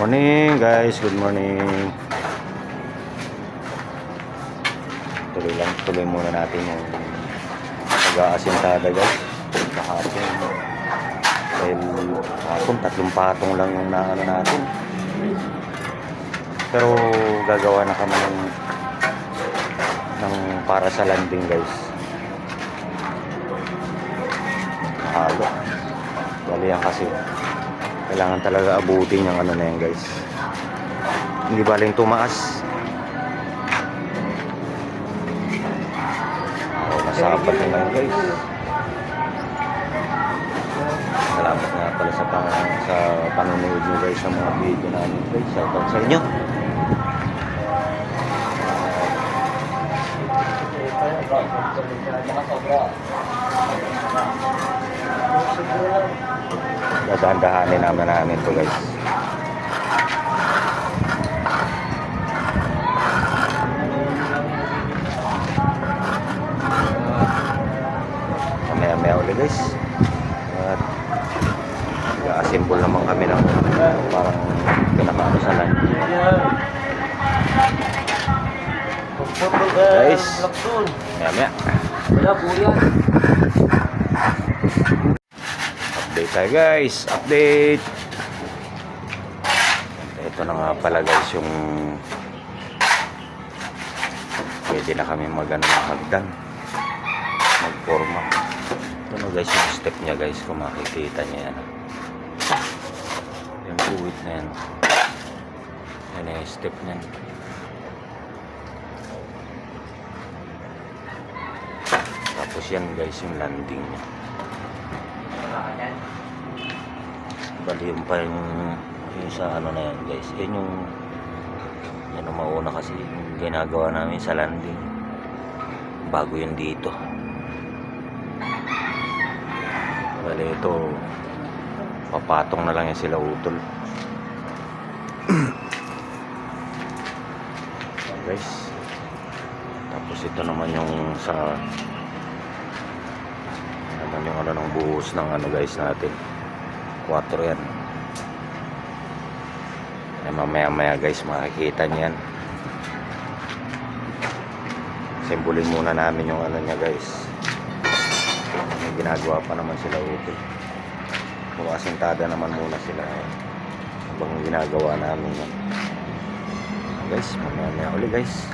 Morning guys, good morning. Tuloy muna natin yung pag-aasintada guys. Kahapon dahil kahapon 3 patong lang yung naano natin, pero gagawa na kami ng para sa landing guys. Mahalo bali yan kasi kailangan talaga abutin yung ano na yan guys, hindi baling tumaas. Nasapat na lang guys. Salamat nga pala sa panonood nyo guys sa mga video namin guys. Shoutout sa inyo. Dahan-dahanin namin to guys. Maya ulit guys. At nag-assemble naman kami ng parang pinakaano sa line guys. Maya update tayo guys. Update. Ito na nga pala guys yung pwede na kami magano ng hagdan, magporma. Ito na guys yung step nya guys, kung makikita nya yan. Yung puwit na yan, yan yung step nya. Tapos yan guys yung landing nya. Bali yung pa yung sa ano na yan guys, yan yung mauna kasi yung ginagawa namin sa landing bago yun dito. Bali ito papatong na lang yan sila utol. Guys, tapos ito naman yung sa naman yung ano ng buhos ng ano guys natin, 4 yan. Ay mamaya guys makikita niyan. Simbolin muna namin yung ano niya guys. May ginagawa pa naman sila utol. Bukasintada naman muna sila habang ginagawa namin yan. Guys, mamaya ulit guys.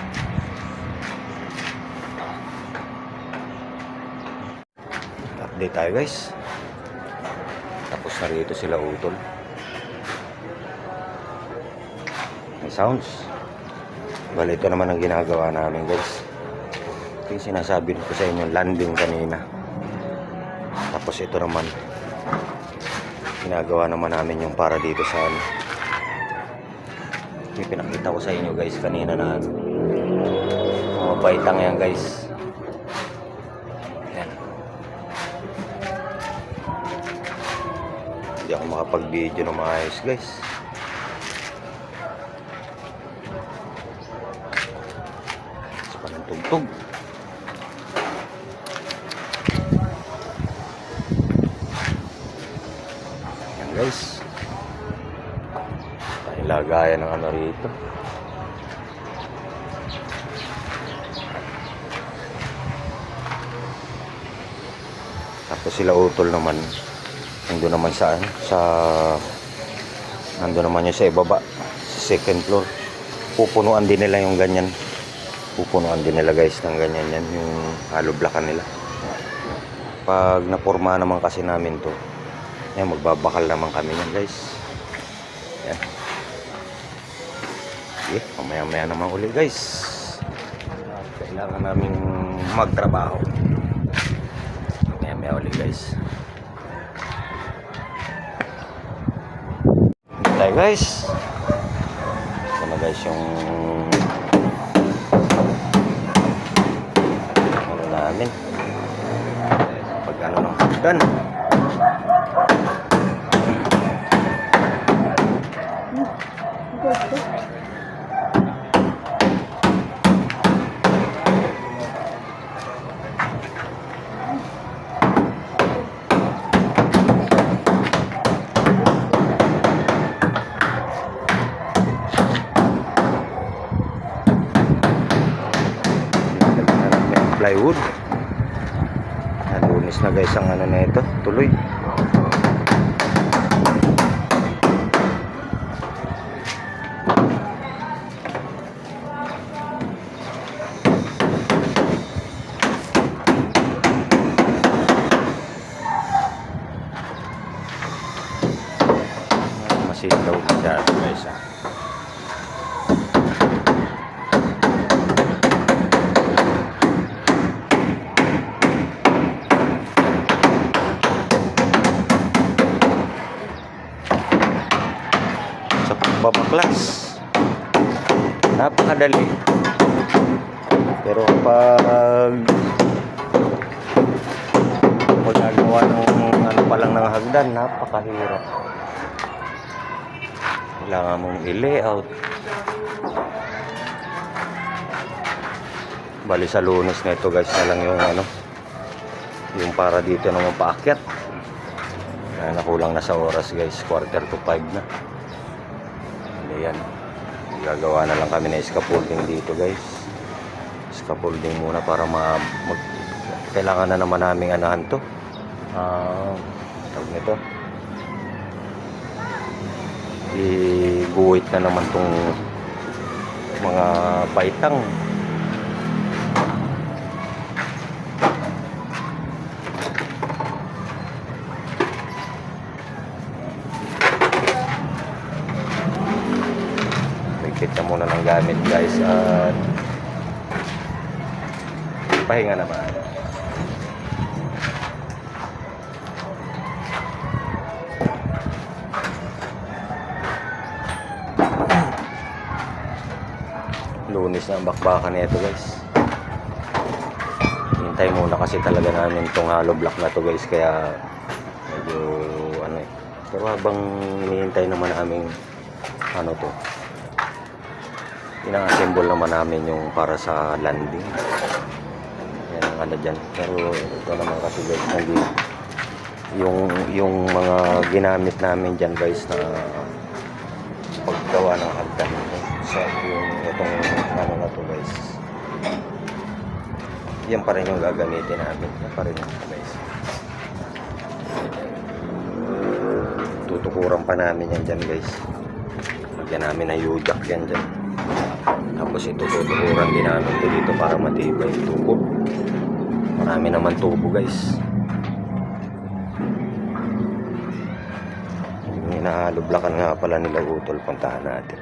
Update tayo guys. Tapos na rito sila utol. May sounds. Bali ito naman ang ginagawa namin guys. Ito yung sinasabi ko sa inyo, landing kanina. Tapos ito naman ginagawa naman namin yung para dito sa ano. Yung pinakita ko sa inyo guys kanina na mga baitang yan guys. Yan. Hindi ako makapag-video ng maayos guys. Tugtog. Yan guys. Tayo lagayan ng ano rito. Tapos sila utol naman. Nandun naman nandun naman yung sa ibaba. Sa 2nd floor. Pupunuan din nila yung ganyan. Pupunuan din nila guys ng ganyan yan, yung hollow blockan nila. Pag naporma naman kasi namin to, yan, magbabakal naman kami yan guys. Yan. Okay, mamaya naman ulit guys. Kailangan namin magtrabaho. Mamaya ulit guys. Tayo guys. Ito na guys yung namin pag ano ng hagdan. plywood. Lunes na guys ang ano na ito, tuloy. Masitaw masyado guys ha. Sa pagbabaklas napakadali, pero pag magagawa ng ano pa lang ng hagdan, napakahirap. Kailangan mong i-layout. Bali sa Lunes na ito guys na lang yung ano, yung para dito naman paakyat. Kaya nakulang na sa oras guys, 4:45 na. Ayan, gagawa na lang kami na scaffolding dito guys. Scaffolding muna para kailangan na naman naming anahan to. Tawag nito, iguhit na naman tong mga baitang. Kita muna ng gamit guys at pahinga naman. Lunes na ang bakbakan nito guys. Hintay muna kasi talaga namin tong hollow block na to guys, kaya medyo ano eh. Pero habang hinihintay naman namin ano to, ina-assemble naman namin yung para sa landing. Yan ang ano dyan. Pero ito naman kasi guys, yung mga ginamit namin dyan guys na paggawa ng hagdan. So yung itong ano na to guys, yan pa rin yung gagamitin namin. Yan pa rin yung guys. Tutukuran pa namin yan dyan guys. Lagyan namin na U-jack yan dyan. Tapos ito tutukuran din namin ito dito para matibay yung tubo. Marami naman tubo guys. Yung inahalublakan nga pala nila utol, puntahan natin.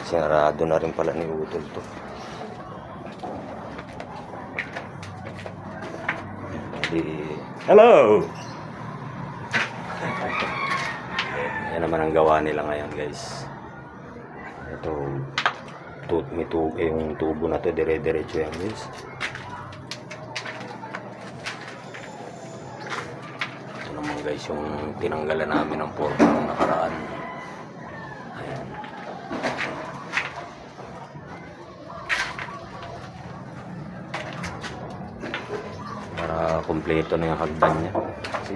Sinarado na rin pala ni utol to. Hello! Yan naman ang gawa nila ngayon guys. Ito yung tubo na to, dire-diretso yan guys. Ito naman guys yung tinanggalan namin ng forma ng nakaraan. Ayan. Para kumpleto na yung hagdan niya. Kasi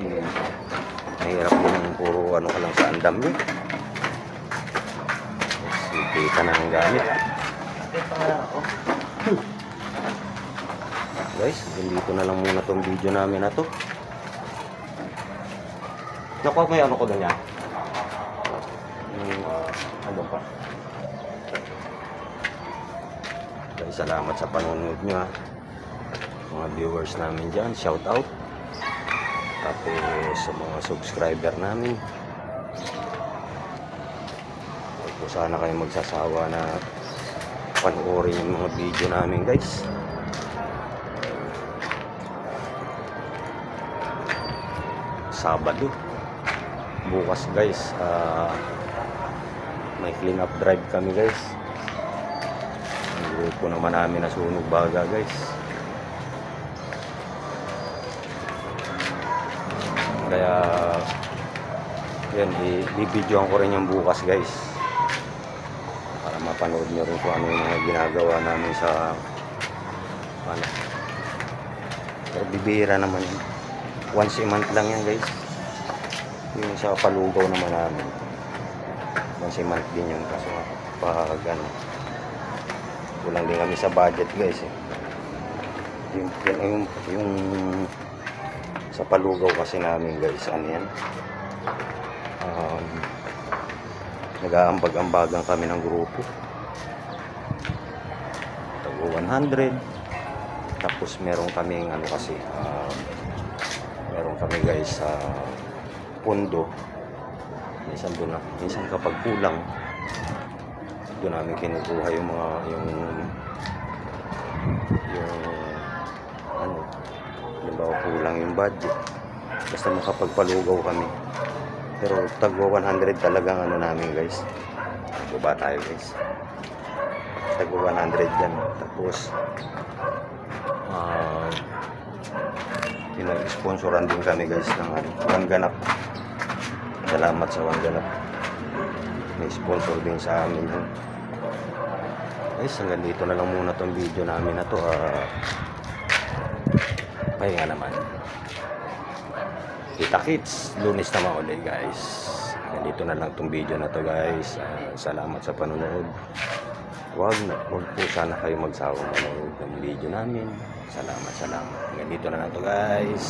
mahirap yung puro ano ka lang sa andam niya. Kita na ang gamit. Guys, dito na lang muna tong video namin na to. Nakuha mo yung ano ko doon yan? Ano pa? Guys, salamat sa panonood nyo ha. Mga viewers namin dyan, shout out. Tapos sa mga subscriber namin, huwag po sana kayo magsasawa na panoorin yung mga video namin guys. Sabado bukas guys, may clean up drive kami guys. Ang grupo naman namin na sunog baga guys. Kaya yan, i-videoan ko rin yung bukas guys para mapanood nyo rin kung ano yung mga ginagawa namin sa ano. Pero bibihira naman yun, once a month lang yan guys. Yung sa palugaw naman namin once a month din yun, kasi pag ano, kulang din kami sa budget guys eh. Yung sa palugaw kasi namin guys, ano yan, nag-aambag-ambagan kami ng grupo, tago 100. Tapos meron kaming ano kasi, meron kami guys sa pondo, minsan doon na, minsan kapag kulang doon namin kinukuha yung mga yung ano, halimbawa kulang yung budget, basta makapagpalugaw kami. Pero tagwa 100 talagang ano namin guys, baba tayo guys, tagwa 100 yan. Tapos pinag-sponsoran din kami guys ng One Ganap. Salamat sa One Ganap, may sponsor din sa amin yun guys. Hanggang dito na lang muna tong video namin na to. Pahinga naman. Kita-kits Lunes na mauli guys. Hanggang dito na lang tong video na to guys. Salamat sa panonood. Wag po sana kayo magsawang manood ng video namin. Salamat. Hanggang dito na lang to guys.